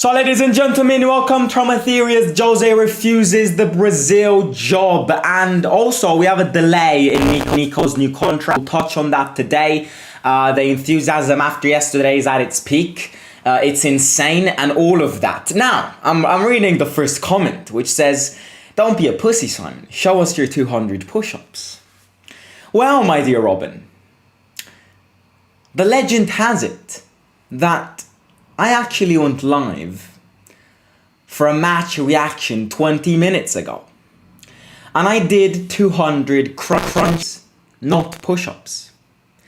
So ladies and gentlemen, welcome to my enthusiast. Jose refuses the Brazil job, and also we have a delay in Nico's new contract. We'll touch on that today. The enthusiasm after yesterday is at its peak. It's insane and all of that. Now, I'm reading the first comment, which says, "Don't be a pussy, son. Show us your 200 push-ups." Well, my dear Robin, the legend has it that I actually went live for a match reaction 20 minutes ago. And I did 200 crunches, not push-ups.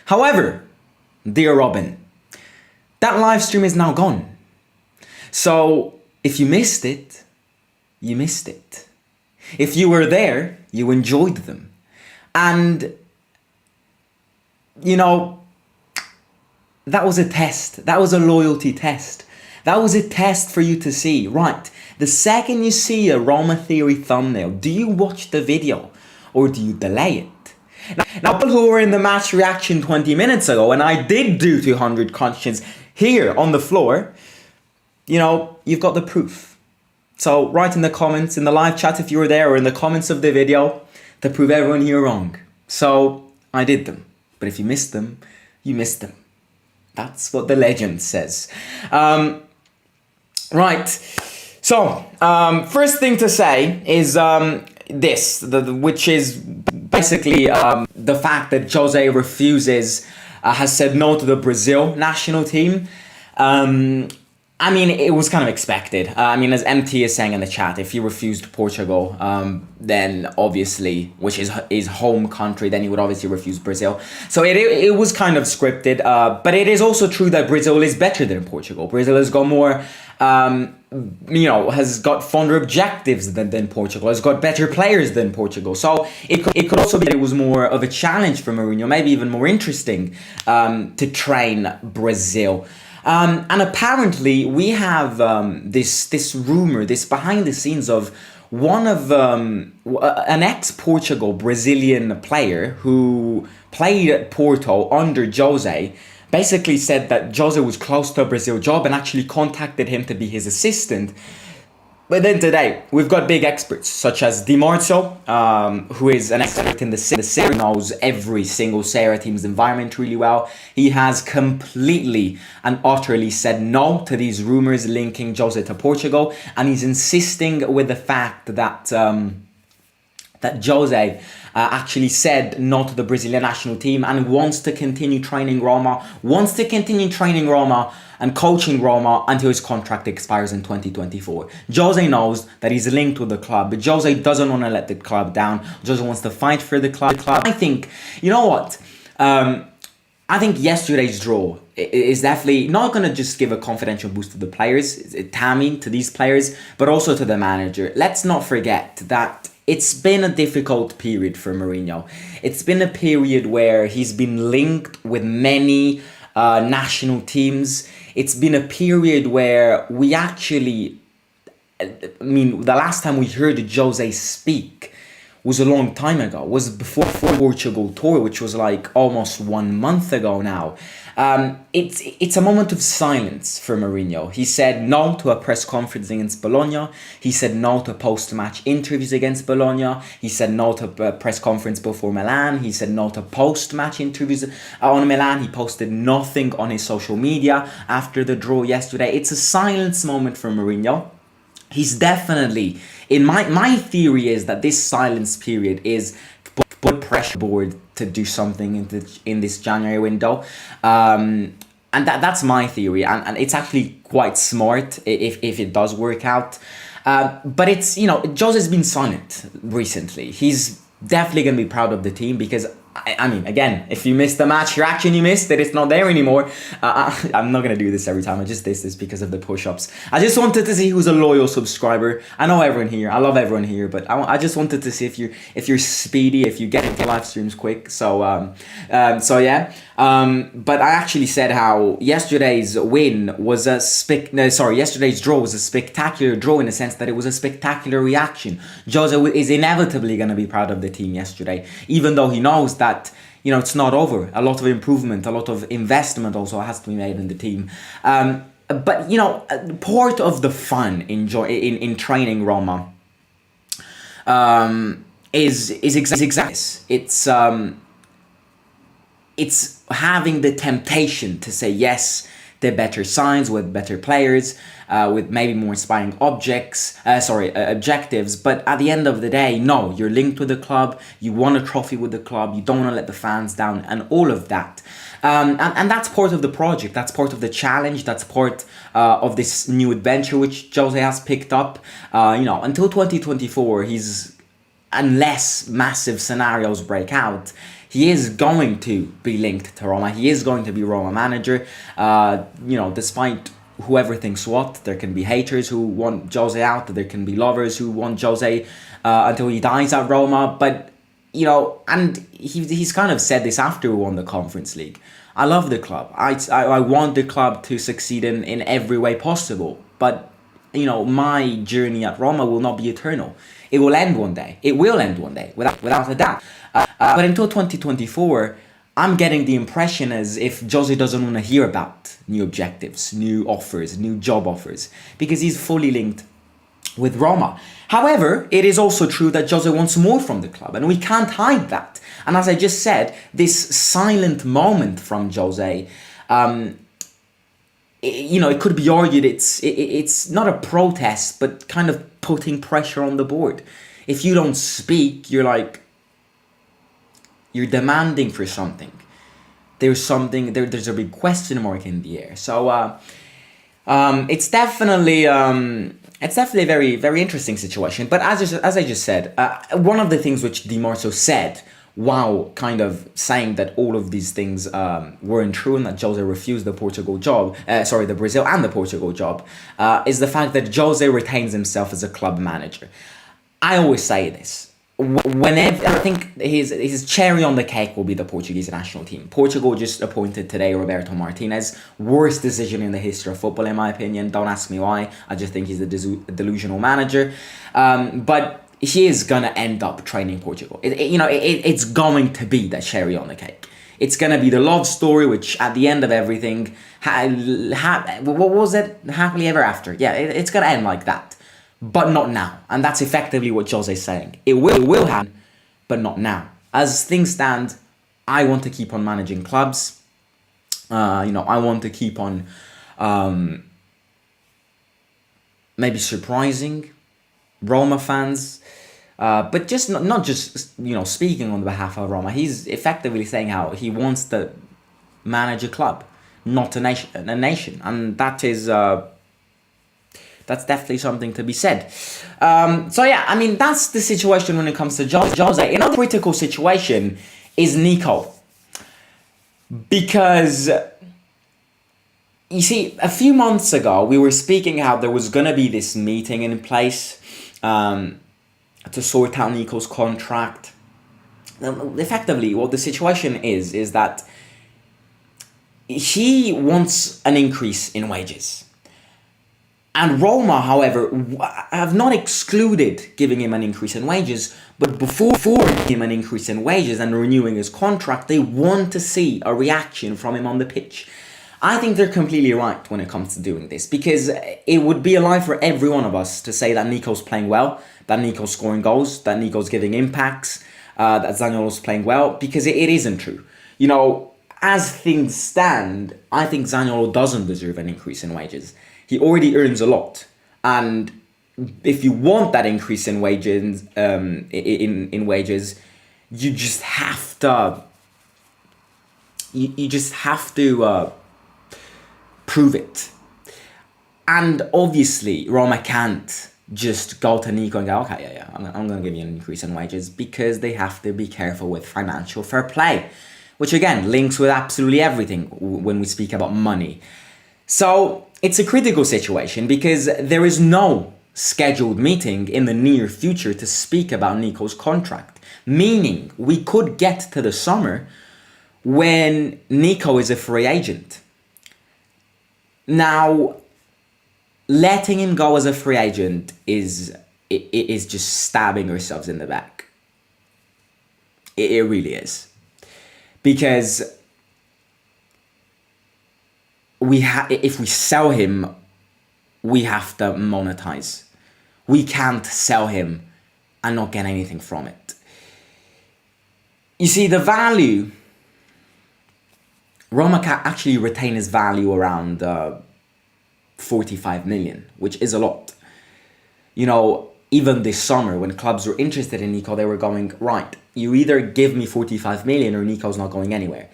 However, dear Robin, that live stream is now gone. So if you missed it, you missed it. If you were there, you enjoyed them. And, you know, that was a test. That was a loyalty test. That was a test for you to see, right? The second you see a Roma Theory thumbnail, do you watch the video or do you delay it? Now, people who were in the match reaction 20 minutes ago, and I did do 200 crunches here on the floor, you know, you've got the proof. So write in the comments, in the live chat if you were there, or in the comments of the video to prove everyone here wrong. So I did them. But if you missed them, you missed them. That's what the legend says. Right. So, first thing to say is which is basically the fact that Jose has said no to the Brazil national team. I mean, it was kind of expected. I mean, as MT is saying in the chat, if he refused Portugal, then obviously, which is his home country, then he would obviously refuse Brazil. So it was kind of scripted. But it is also true that Brazil is better than Portugal. Brazil has got more, has got fonder objectives than Portugal, has got better players than Portugal. So it could also be that it was more of a challenge for Mourinho, maybe even more interesting to train Brazil. And apparently we have this rumor, this behind the scenes of one of an ex-Portugal Brazilian player who played at Porto under Jose, basically said that Jose was close to a Brazil job and actually contacted him to be his assistant. But then today, we've got big experts such as Di Marzio, who is an expert in the Serie, knows every single Serie team's environment really well. He has completely and utterly said no to these rumors linking Jose to Portugal, and he's insisting with the fact that that Jose actually said no to the Brazilian national team and wants to continue training Roma, and coaching Roma until his contract expires in 2024. Jose knows that he's linked with the club, but Jose doesn't want to let the club down. Jose wants to fight for the club. I think, you know what? I think yesterday's draw is definitely not going to just give a confidential boost to the players, to these players, but also to the manager. Let's not forget that it's been a difficult period for Mourinho. It's been a period where he's been linked with many national teams. It's been a period where we actually, the last time we heard Jose speak was a long time ago, was before Portugal tour, which was like almost 1 month ago now. It's a moment of silence for Mourinho. He said no to a press conference against Bologna. He said no to post-match interviews against Bologna. He said no to a press conference before Milan. He said no to post-match interviews on Milan. He posted nothing on his social media after the draw yesterday. It's a silence moment for Mourinho. He's definitely, my theory is that this silence period is put pressure board to do something in this January window. And that's my theory. And it's actually quite smart if it does work out. But it's, Jose's been silent recently. He's definitely going to be proud of the team because, I mean, again, if you missed the match reaction, you missed it. It's not there anymore. I'm not going to do this every time. I just did this because of the push-ups. I just wanted to see who's a loyal subscriber. I know everyone here. I love everyone here. But I just wanted to see if you're speedy, if you get into live streams quick. So yeah. But I actually said how yesterday's win was yesterday's draw was a spectacular draw in the sense that it was a spectacular reaction. Jose is inevitably going to be proud of the team yesterday, even though he knows that, it's not over. A lot of improvement, a lot of investment also has to be made in the team. But part of the fun in training Roma is exactly this. It's having the temptation to say yes, they're better signs with better players, with maybe more inspiring objectives. But at the end of the day, no, you're linked with the club. You won a trophy with the club. You don't want to let the fans down, and all of that. And that's part of the project. That's part of the challenge. That's part of this new adventure which Jose has picked up. Until 2024, unless massive scenarios break out, he is going to be linked to Roma. He is going to be Roma manager. Despite whoever thinks what, there can be haters who want Jose out. There can be lovers who want Jose until he dies at Roma. But and he's kind of said this after we won the Conference League. I love the club. I want the club to succeed in every way possible. But my journey at Roma will not be eternal. It will end one day. It will end one day, without a doubt. But until 2024, I'm getting the impression as if Jose doesn't want to hear about new objectives, new offers, new job offers, because he's fully linked with Roma. However, it is also true that Jose wants more from the club, and we can't hide that. And as I just said, this silent moment from Jose, it could be argued it's not a protest, but kind of putting pressure on the board. If you don't speak, you're demanding for something. There's a big question mark in the air. So it's definitely a very, very interesting situation. But as I just said, one of the things which Di Marzio said, while kind of saying that all of these things weren't true and that Jose refused the Portugal job, the Brazil and the Portugal job, is the fact that Jose retains himself as a club manager. I always say this. Whenever I think his cherry on the cake will be the Portuguese national team. Portugal just appointed today Roberto Martinez. Worst decision in the history of football, in my opinion. Don't ask me why. I just think he's a delusional manager. But he is going to end up training Portugal. It's going to be the cherry on the cake. It's going to be the love story, which at the end of everything, what was it? Happily ever after. Yeah, it's going to end like that. But not now. And that's effectively what Jose is saying. It will happen, but not now. As things stand, I want to keep on managing clubs. I want to keep on maybe surprising Roma fans. But just not just speaking on behalf of Roma. He's effectively saying how he wants to manage a club, not a nation. And that is... that's definitely something to be said. That's the situation when it comes to Jose. Another critical situation is Nico. Because, you see, a few months ago, we were speaking how there was going to be this meeting in place to sort out Nico's contract. Effectively, what the situation is that he wants an increase in wages. And Roma, however, have not excluded giving him an increase in wages, but before giving him an increase in wages and renewing his contract, they want to see a reaction from him on the pitch. I think they're completely right when it comes to doing this, because it would be a lie for every one of us to say that Nico's playing well, that Nico's scoring goals, that Nico's giving impacts, that Zaniolo's playing well, because it isn't true. As things stand, I think Zaniolo doesn't deserve an increase in wages. He already earns a lot, and if you want that increase in wages, in wages, you just have to. You just have to prove it, and obviously Roma can't just go to Nico and go, okay, I'm going to give you an increase in wages, because they have to be careful with financial fair play, which again links with absolutely everything when we speak about money. So it's a critical situation because there is no scheduled meeting in the near future to speak about Nico's contract, meaning we could get to the summer when Nico is a free agent. Now, letting him go as a free agent is just stabbing ourselves in the back. It really is. Because if we sell him, we have to monetize. We can't sell him and not get anything from it. You see, the value, Roma can actually retain his value around 45 million, which is a lot. You know, even this summer, when clubs were interested in Nico, they were going, right, you either give me 45 million or Nico's not going anywhere.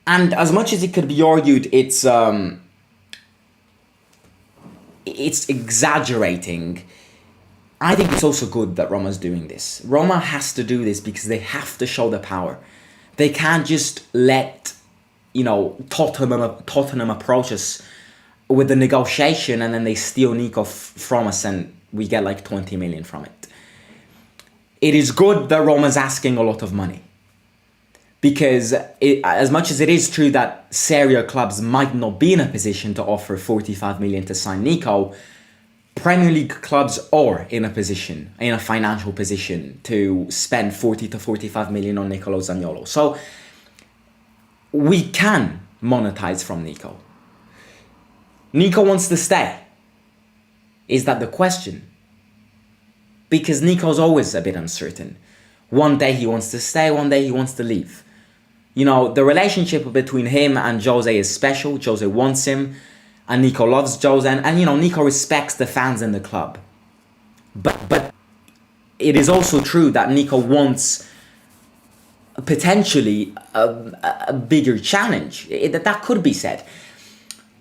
And as much as it could be argued it's exaggerating, I think it's also good that Roma's doing this. Roma has to do this because they have to show the power. They can't just let, you know, Tottenham approach us with the negotiation and then they steal Nico from us and we get like 20 million from it. It is good that Roma's asking a lot of money. Because as much as it is true that Serie A clubs might not be in a position to offer 45 million to sign Nico, Premier League clubs are in a financial position to spend 40 to 45 million on Nicolò Zaniolo. So we can monetize from Nico. Nico wants to stay. Is that the question? Because Nico's always a bit uncertain. One day he wants to stay, one day he wants to leave. You know, the relationship between him and Jose is special. Jose wants him, and Nico loves Jose, and you know, Nico respects the fans in the club. But it is also true that Nico wants potentially a bigger challenge. That could be said.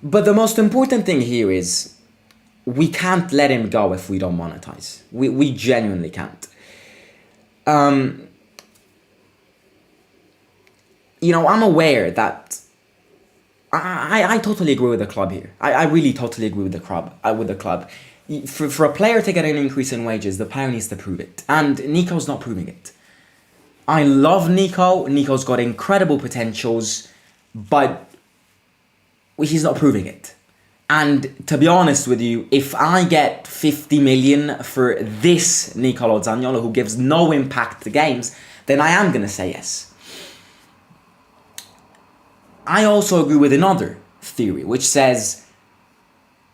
But the most important thing here is we can't let him go if we don't monetize. We genuinely can't. You know, I'm aware that I totally agree with the club here. I really totally agree with the club. For a player to get an increase in wages, the player needs to prove it. And Nico's not proving it. I love Nico. Nico's got incredible potentials, but he's not proving it. And to be honest with you, if I get 50 million for this Nicolò Zaniolo who gives no impact to games, then I am going to say yes. I also agree with another theory, which says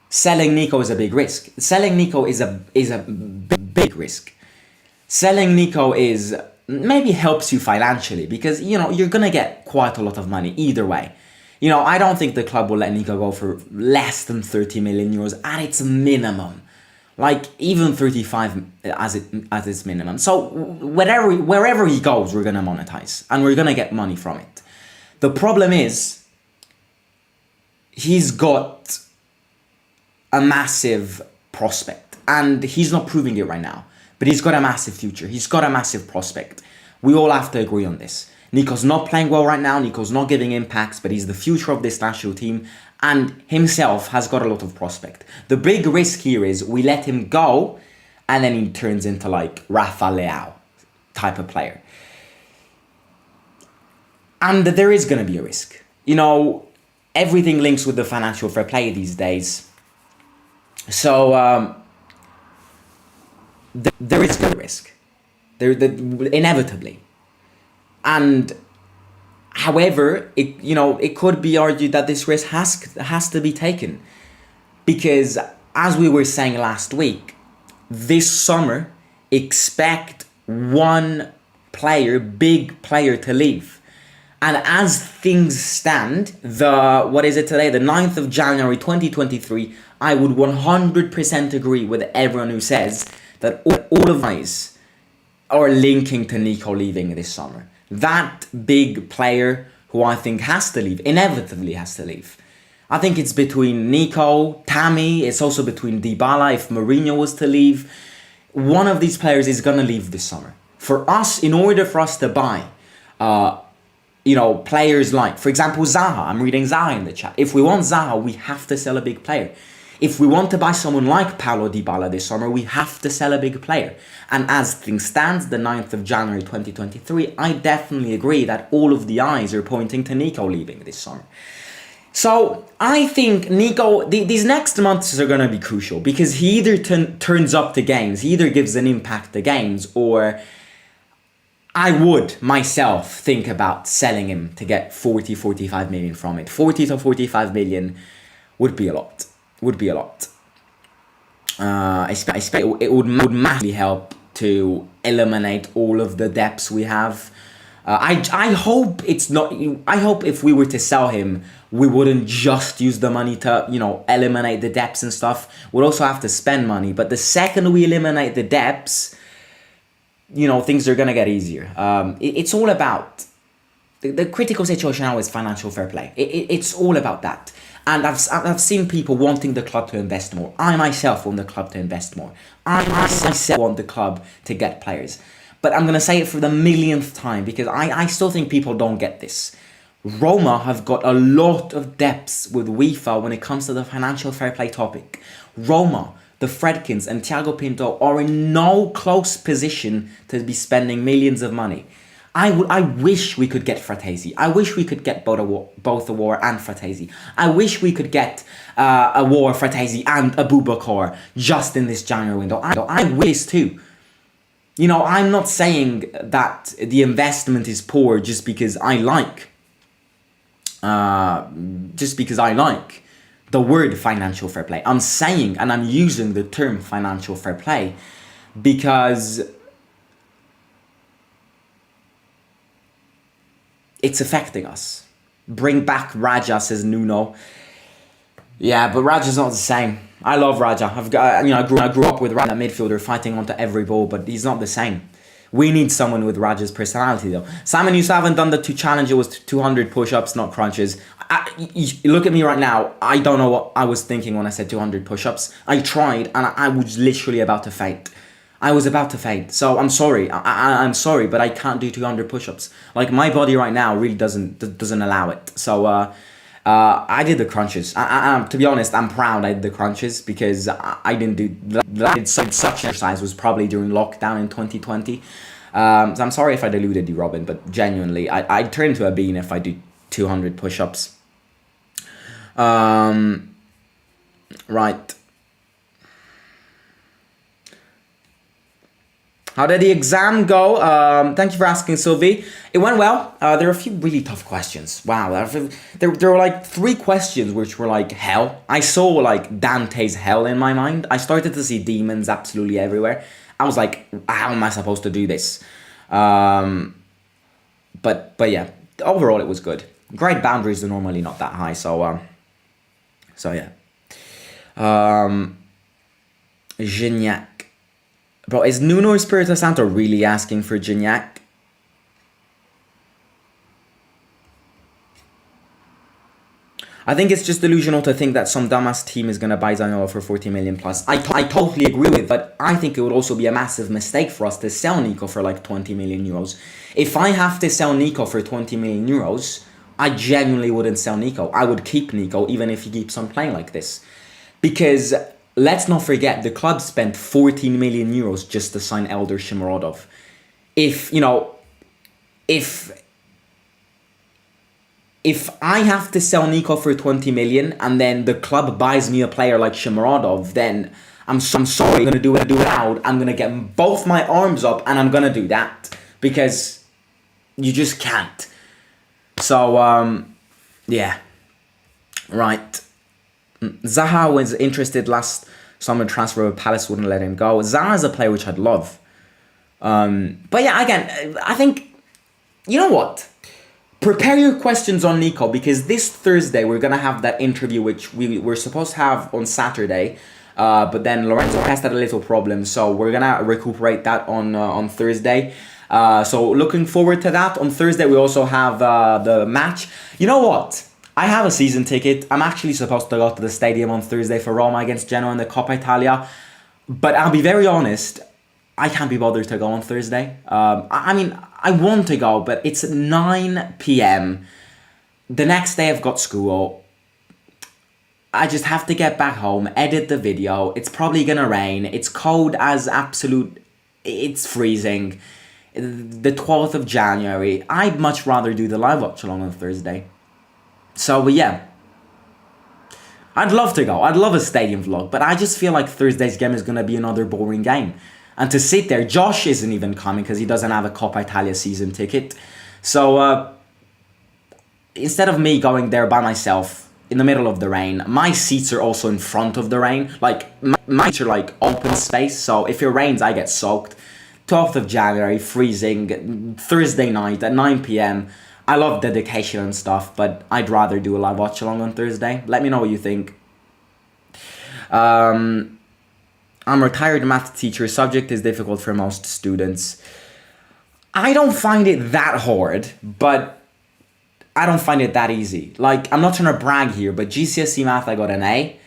selling Nico is a big risk. Selling Nico is a big risk. Selling Nico is maybe helps you financially because, you know, you're going to get quite a lot of money either way. You know, I don't think the club will let Nico go for less than 30 million euros at its minimum. Like, even 35 as its minimum. So, wherever he goes, we're going to monetize. And we're going to get money from it. The problem is, he's got a massive prospect. And he's not proving it right now. But he's got a massive future. He's got a massive prospect. We all have to agree on this. Nico's not playing well right now. Nico's not giving impacts. But he's the future of this national team. And himself has got a lot of prospect. The big risk here is we let him go. And then he turns into like Rafa Leao type of player. And there is going to be a risk. You know, everything links with the financial fair play these days. So, there is going to be a risk. Inevitably. And, however, it could be argued that this risk has to be taken. Because, as we were saying last week, this summer, expect one big player to leave. And as things stand, the 9th of January 2023, I would 100% agree with everyone who says that all of eyes are linking to Nico leaving this summer. That big player who I think has to leave, inevitably has to leave. I think it's between Nico, Tammy, it's also between Dybala if Mourinho was to leave. One of these players is going to leave this summer. For us, in order for us to buy players like, for example, Zaha. I'm reading Zaha in the chat. If we want Zaha, we have to sell a big player. If we want to buy someone like Paulo Dybala this summer, we have to sell a big player. And as things stand, the 9th of January 2023, I definitely agree that all of the eyes are pointing to Nico leaving this summer. So I think Nico, these next months are going to be crucial because he either turns up to games, he either gives an impact to games, or I would myself think about selling him to get 40, 45 million from it. 40 to 45 million would be a lot. Would be a lot. It would massively help to eliminate all of the debts we have. I hope it's not. I hope if we were to sell him, we wouldn't just use the money to, eliminate the debts and stuff. We'd also have to spend money. But the second we eliminate the debts, things are gonna get easier. It's all about the critical situation now is financial fair play. It's all about that. And I've seen people wanting the club to invest more. I myself want the club to invest more. I myself want the club to get players. But I'm going to say it for the millionth time because I still think people don't get this. Roma have got a lot of depths with UEFA when it comes to the financial fair play topic. Roma, the Fredkins and Thiago Pinto are in no close position to be spending millions of money. I wish we could get Fratesi. I wish we could get both Awar and Fratesi. I wish we could get Awar, Fratesi and Abubakar just in this January window. I wish too. I'm not saying that the investment is poor just because I like the word financial fair play. I'm saying, and I'm using the term financial fair play because it's affecting us. Bring back Raja, says Nuno. Yeah, but Raja's not the same. I love Raja. I grew up with Raja, midfielder fighting onto every ball, but he's not the same. We need someone with Raja's personality, though. Simon, you haven't done the 2 challenge. It was 200 push-ups, not crunches. You look at me right now. I don't know what I was thinking when I said 200 push-ups. I tried, and I was literally about to faint. I was about to faint. So I'm sorry. I'm sorry, but I can't do 200 push-ups. Like, my body right now really doesn't allow it. So I did the crunches. To be honest, I'm proud I did the crunches because I didn't do that. Such exercise was probably during lockdown in 2020. So I'm sorry if I deluded you, Robin, but genuinely, I'd turn into a bean if I do 200 push-ups. Right. How did the exam go? Thank you for asking, Sylvie. It went well. There were a few really tough questions. Wow. There were like 3 questions which were like hell. I saw like Dante's hell in my mind. I started to see demons absolutely everywhere. I was like, how am I supposed to do this? But yeah, overall it was good. Grade boundaries are normally not that high. So yeah. Gignac. Bro, is Nuno Espirito Santo really asking for Gignac? I think it's just delusional to think that some dumbass team is going to buy Zaniolo for 40 million plus. I totally agree with, but I think it would also be a massive mistake for us to sell Nico for like 20 million euros. If I have to sell Nico for 20 million euros, I genuinely wouldn't sell Nico. I would keep Nico even if he keeps on playing like this. Because let's not forget, the club spent 14 million euros just to sign Eldar Shomurodov. If I have to sell Nico for 20 million and then the club buys me a player like Shomurodov, then I'm sorry, I'm going to do it out. I'm going to get both my arms up and I'm going to do that. Because you just can't. So, yeah. Right. Zaha was interested last summer transfer, but Palace wouldn't let him go. Zaha is a player which I'd love. But yeah, again, I think, you know what? Prepare your questions on Nico because this Thursday we're going to have that interview which we were supposed to have on Saturday. But then Lorenzo has had a little problem, so we're going to recuperate that on Thursday. So looking forward to that. On Thursday we also have the match. You know what? I have a season ticket. I'm actually supposed to go to the stadium on Thursday for Roma against Genoa in the Coppa Italia. But I'll be very honest, I can't be bothered to go on Thursday. I mean, I want to go, but it's 9 p.m. The next day I've got school. I just have to get back home, edit the video. It's probably going to rain. It's cold as absolute... It's freezing. The 12th of January. I'd much rather do the live watch along on Thursday. So, yeah. I'd love to go. I'd love a stadium vlog. But I just feel like Thursday's game is going to be another boring game. And to sit there, Josh isn't even coming because he doesn't have a Coppa Italia season ticket. So instead of me going there by myself in the middle of the rain, my seats are also in front of the rain. Like, my seats are like open space. So if it rains, I get soaked. 12th of January, freezing, Thursday night at 9 p.m. I love dedication and stuff, but I'd rather do a live watch along on Thursday. Let me know what you think. I'm a retired math teacher. Subject is difficult for most students. I don't find it that hard, but I don't find it that easy. Like, I'm not trying to brag here, but GCSE math, I got an A.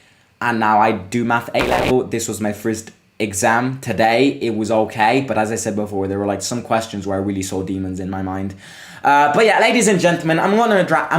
And now I do math A level. This was my first exam today. It was okay, but as I said before, there were like some questions where I really saw demons in my mind. But yeah, ladies and gentlemen, I'm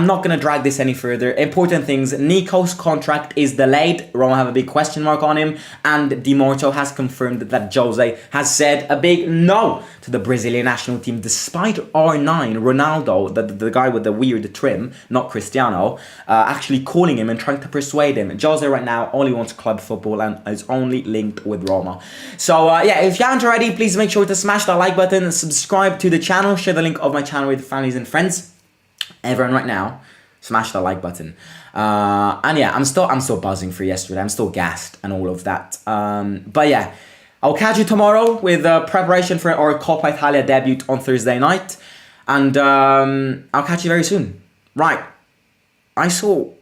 not gonna drag this any further. Important things: Nico's contract is delayed. Roma have a big question mark on him, and Di Morto has confirmed that Jose has said a big no to the Brazilian national team, despite R9 Ronaldo, the guy with the weird trim, not Cristiano, actually calling him and trying to persuade him. Jose right now only wants club football and is only linked with Roma. So yeah, if you haven't already, please make sure to smash that like button and subscribe to the channel. Share the link of my channel with families and friends. Everyone right now, smash that like button. And yeah, I'm still buzzing for yesterday. I'm still gassed and all of that. But yeah, I'll catch you tomorrow with preparation for our Coppa Italia debut on Thursday night. And I'll catch you very soon. Right, I saw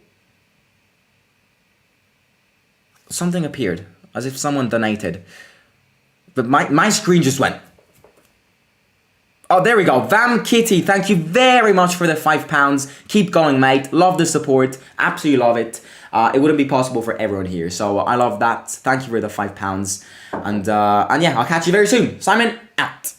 something appeared as if someone donated, but my screen just went. Oh, there we go. Vam Kitty, thank you very much for the £5. Keep going, mate. Love the support. Absolutely love it. It wouldn't be possible for everyone here. So I love that. Thank you for the £5. And yeah, I'll catch you very soon. Simon, out.